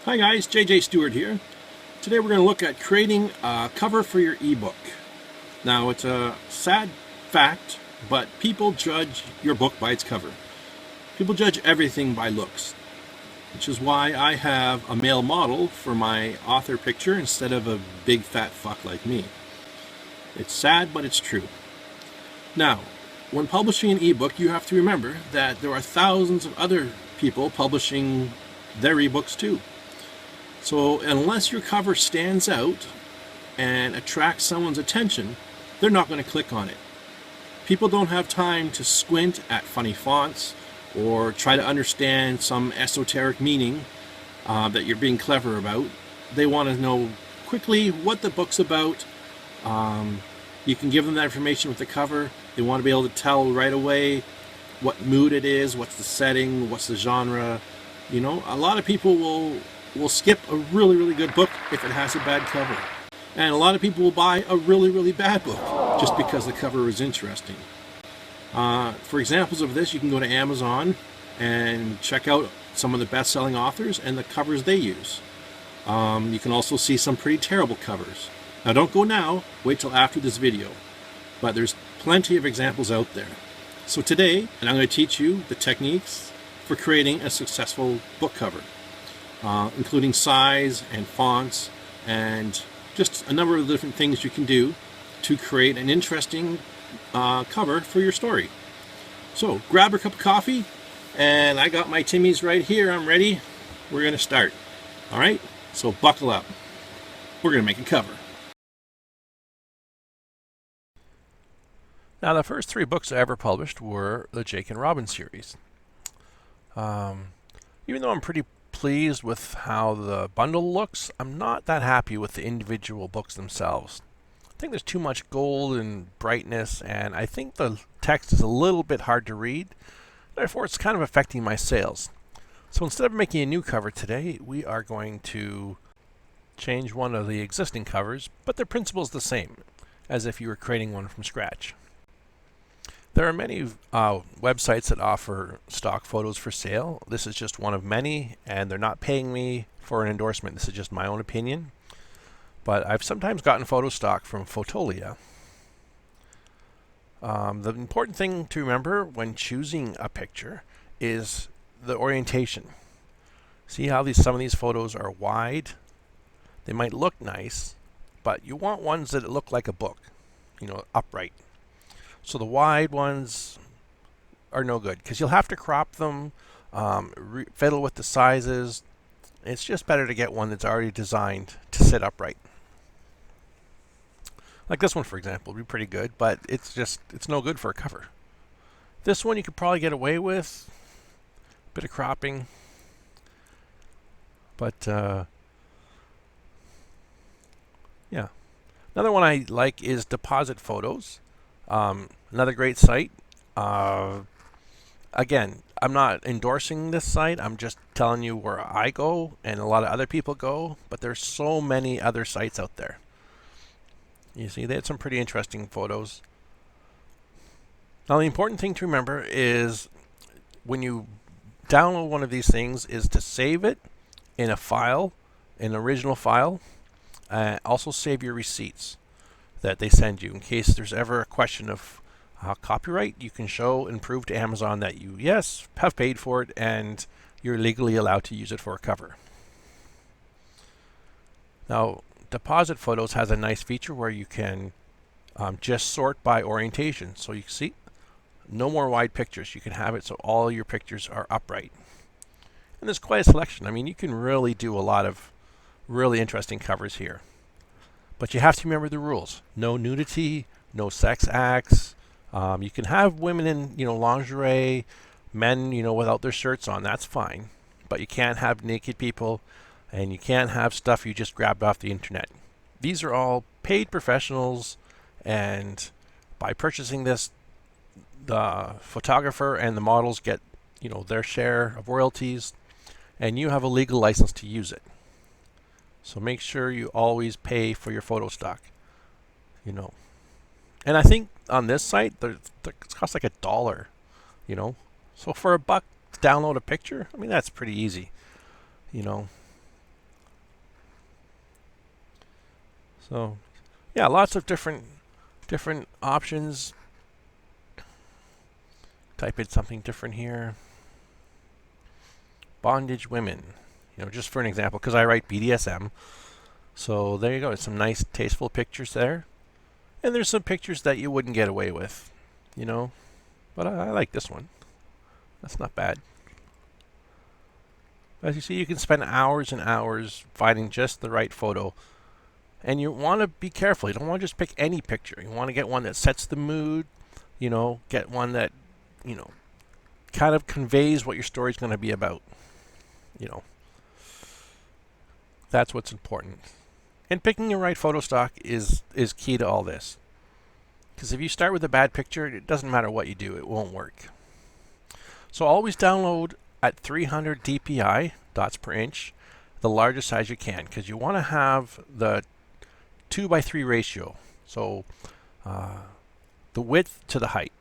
Hi guys, Stuart here. Today we're going to look at creating a cover for your ebook. Now it's a sad fact, but people judge your book by its cover. People judge everything by looks, which is why I have a male model for my author picture instead of a big fat fuck like me. It's sad, but it's true. Now, when publishing an ebook, you have to remember that there are thousands of other people publishing their ebooks too. So unless your cover stands out and attracts someone's attention, they're not going to click on it. People don't have time to squint at funny fonts or try to understand some esoteric meaning that you're being clever about. They want to know quickly what the book's about. You can give them that information with the cover. They want to be able to tell right away what mood it is, what's the setting, what's the genre. You know, a lot of people will skip a really good book if it has a bad cover. And a lot of people will buy a really bad book just because the cover is interesting. For examples of this, you can go to Amazon and check out some of the best-selling authors and the covers they use. You can also see some pretty terrible covers. Now don't go now, wait till after this video. But there's plenty of examples out there. So today, I'm going to teach you the techniques for creating a successful book cover. Including size and fonts and just a number of different things you can do to create an interesting cover for your story. So grab a cup of coffee, and I got my Timmy's right here. I'm ready. We're going to start. All right, so buckle up. We're going to make a cover. Now, the first 3 books I ever published were the Jake and Robin series. Even though I'm pretty pleased with how the bundle looks, I'm not that happy with the individual books themselves. I think there's too much gold and brightness, and I think the text is a little bit hard to read. Therefore, it's kind of affecting my sales. So instead of making a new cover today, we are going to change one of the existing covers, but the principle is the same, as if you were creating one from scratch. There are many websites that offer stock photos for sale. This is just one of many, and they're not paying me for an endorsement. This is just my own opinion. But I've sometimes gotten photo stock from Fotolia. The important thing to remember when choosing a picture is the orientation. See how some of these photos are wide? They might look nice, but you want ones that look like a book, upright. So the wide ones are no good because you'll have to crop them, fiddle with the sizes. It's just better to get one that's already designed to sit upright. Like this one, for example, would be pretty good, but it's no good for a cover. This one you could probably get away with a bit of cropping, but yeah. Another one I like is Deposit Photos. Another great site. Again, I'm not endorsing this site. I'm just telling you where I go and a lot of other people go, but there's so many other sites out there. You see, they had some pretty interesting photos. Now, the important thing to remember is when you download one of these things is to save it in a file, an original file. Also save your receipts that they send you in case there's ever a question of copyright. You can show and prove to Amazon that you, yes, have paid for it and you're legally allowed to use it for a cover. Now, Deposit Photos has a nice feature where you can just sort by orientation. So you see, no more wide pictures. You can have it so all your pictures are upright. And there's quite a selection. I mean, you can really do a lot of really interesting covers here. But you have to remember the rules. No nudity, no sex acts. You can have women in, lingerie, men, without their shirts on. That's fine. But you can't have naked people, and you can't have stuff you just grabbed off the internet. These are all paid professionals, and by purchasing this, the photographer and the models get, their share of royalties, and you have a legal license to use it. So make sure you always pay for your photo stock, And I think on this site, it costs like $1, So for $1 to download a picture, I mean, that's pretty easy, So yeah, lots of different options. Type in something different here. Bondage women, just for an example, because I write BDSM. So there you go. Some nice, tasteful pictures there. And there's some pictures that you wouldn't get away with, But I like this one. That's not bad. As you see, you can spend hours and hours finding just the right photo. And you want to be careful. You don't want to just pick any picture. You want to get one that sets the mood, get one that, kind of conveys what your story's going to be about. That's what's important. And picking the right photo stock is key to all this. Because if you start with a bad picture, it doesn't matter what you do, it won't work. So always download at 300 dpi, dots per inch, the largest size you can, because you want to have the 2:3 ratio. So the width to the height.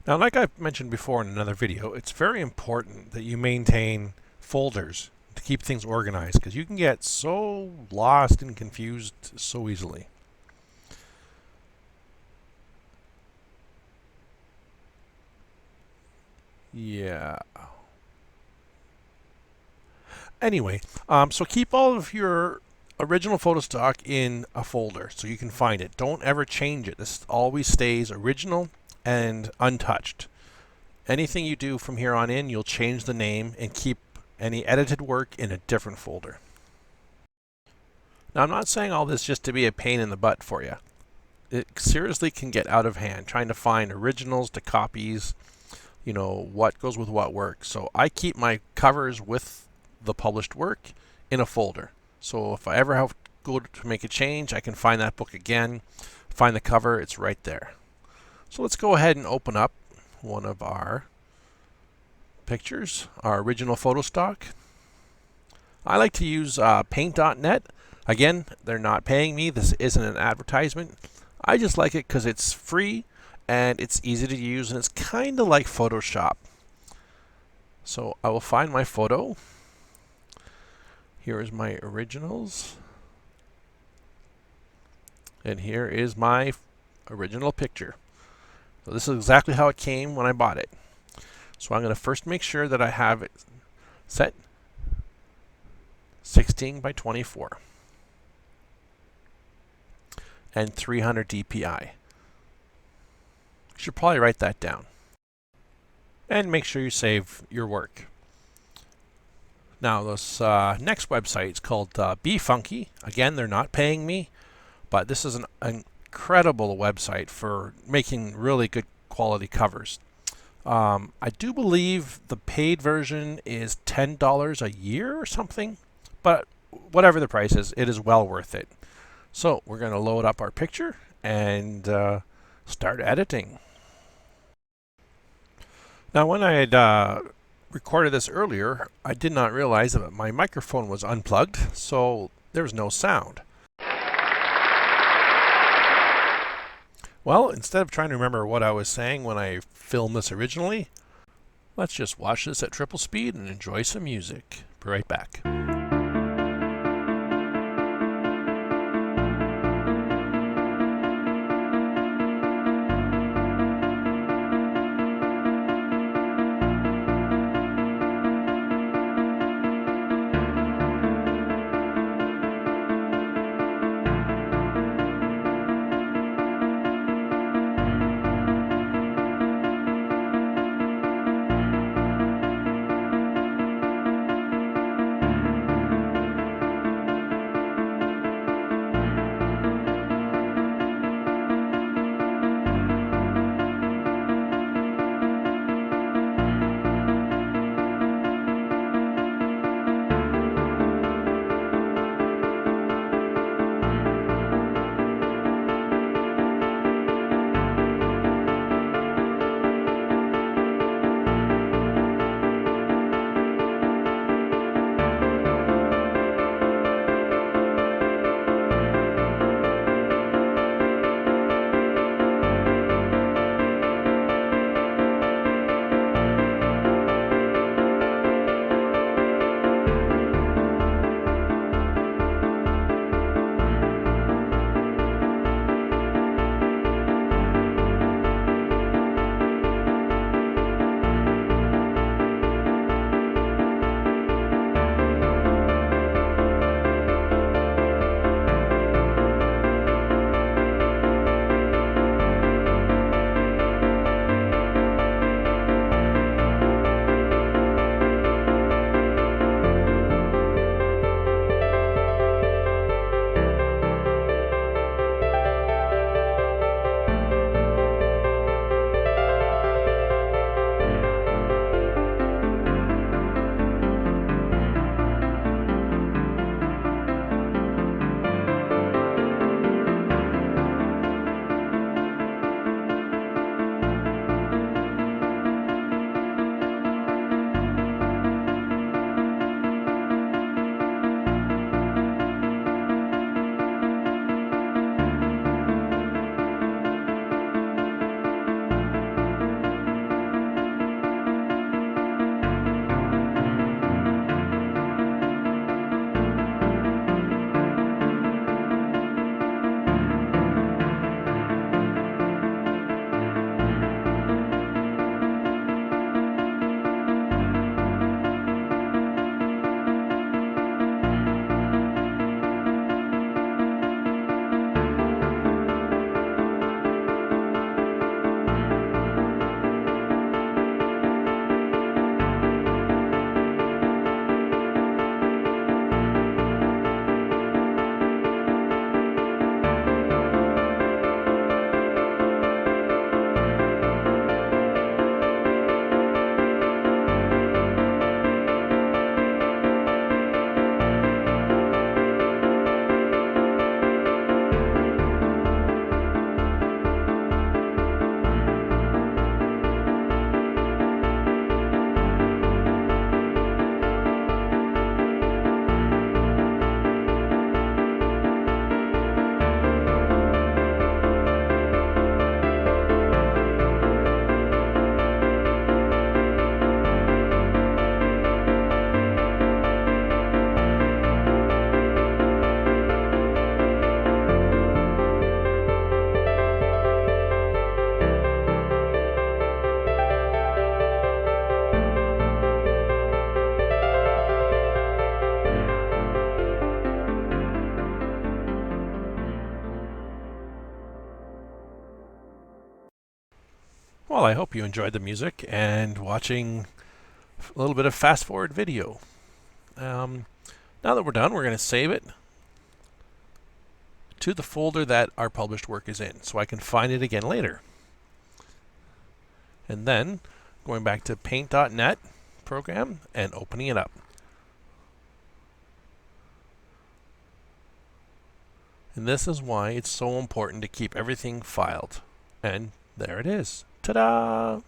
Now, like I've mentioned before in another video, it's very important that you maintain folders to keep things organized, because you can get so lost and confused so easily. Yeah. Anyway, so keep all of your original photo stock in a folder so you can find it. Don't ever change it. This always stays original and untouched. Anything you do from here on in, you'll change the name and keep any edited work in a different folder. Now, I'm not saying all this just to be a pain in the butt for you. It seriously can get out of hand trying to find originals to copies, what goes with what work. So I keep my covers with the published work in a folder. So if I ever have to go to make a change, I can find that book again, find the cover, it's right there. So let's go ahead and open up one of our pictures, our original photo stock. I like to use paint.net. Again, they're not paying me. This isn't an advertisement. I just like it because it's free and it's easy to use, and it's kind of like Photoshop. So I will find my photo. Here is my originals. And here is my original picture. So this is exactly how it came when I bought it. So I'm going to first make sure that I have it set 16 by 24 and 300 dpi. You should probably write that down. And make sure you save your work. Now this next website is called Be Funky. Again, they're not paying me, but this is an incredible website for making really good quality covers. I do believe the paid version is $10 a year or something, but whatever the price is, it is well worth it. So we're going to load up our picture and start editing. Now, when I had recorded this earlier, I did not realize that my microphone was unplugged, so there was no sound. Well, instead of trying to remember what I was saying when I filmed this originally, let's just watch this at triple speed and enjoy some music. Be right back. Well, I hope you enjoyed the music and watching a little bit of fast forward video. Now that we're done, we're going to save it to the folder that our published work is in, so I can find it again later. And then going back to paint.net program and opening it up. And this is why it's so important to keep everything filed. And there it is. Ta-da!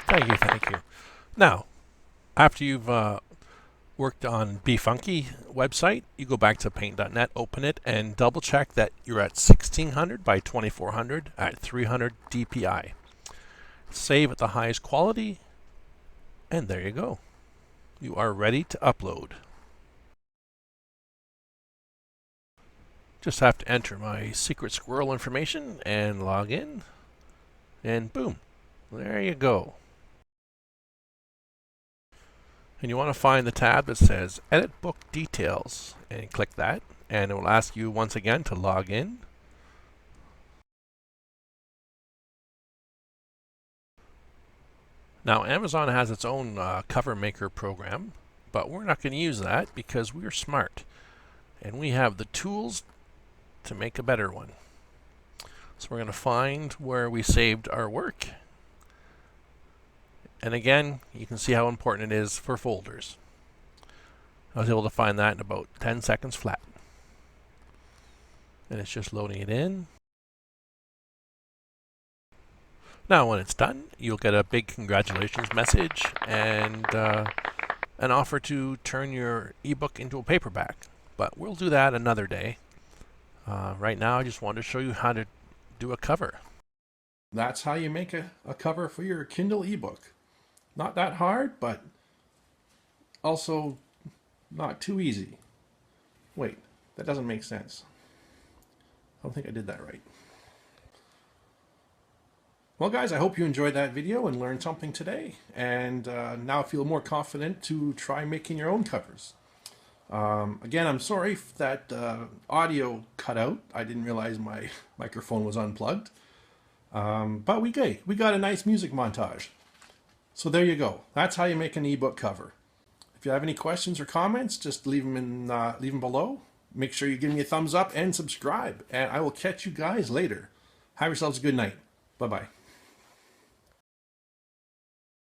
Thank you. Now, after you've worked on Funky website, you go back to paint.net, open it, and double check that you're at 1600 by 2400 at 300 DPI. Save at the highest quality, and there you go. You are ready to upload. Just have to enter my secret squirrel information and log in, and boom, there you go. And you want to find the tab that says Edit Book Details, and click that, and it will ask you once again to log in. Now, Amazon has its own cover maker program, but we're not going to use that because we're smart and we have the tools to make a better one. So we're going to find where we saved our work. And again, you can see how important it is for folders. I was able to find that in about 10 seconds flat. And it's just loading it in. Now when it's done, you'll get a big congratulations message and an offer to turn your ebook into a paperback. But we'll do that another day. Right now I just wanted to show you how to do a cover. That's how you make a cover for your Kindle ebook. Not that hard, but also not too easy. Wait, that doesn't make sense. I don't think I did that right. Well guys, I hope you enjoyed that video and learned something today, and now feel more confident to try making your own covers. Again, I'm sorry that audio cut out. I didn't realize my microphone was unplugged. But we got a nice music montage. So there you go. That's how you make an ebook cover. If you have any questions or comments, just leave them below. Make sure you give me a thumbs up and subscribe. And I will catch you guys later. Have yourselves a good night. Bye-bye.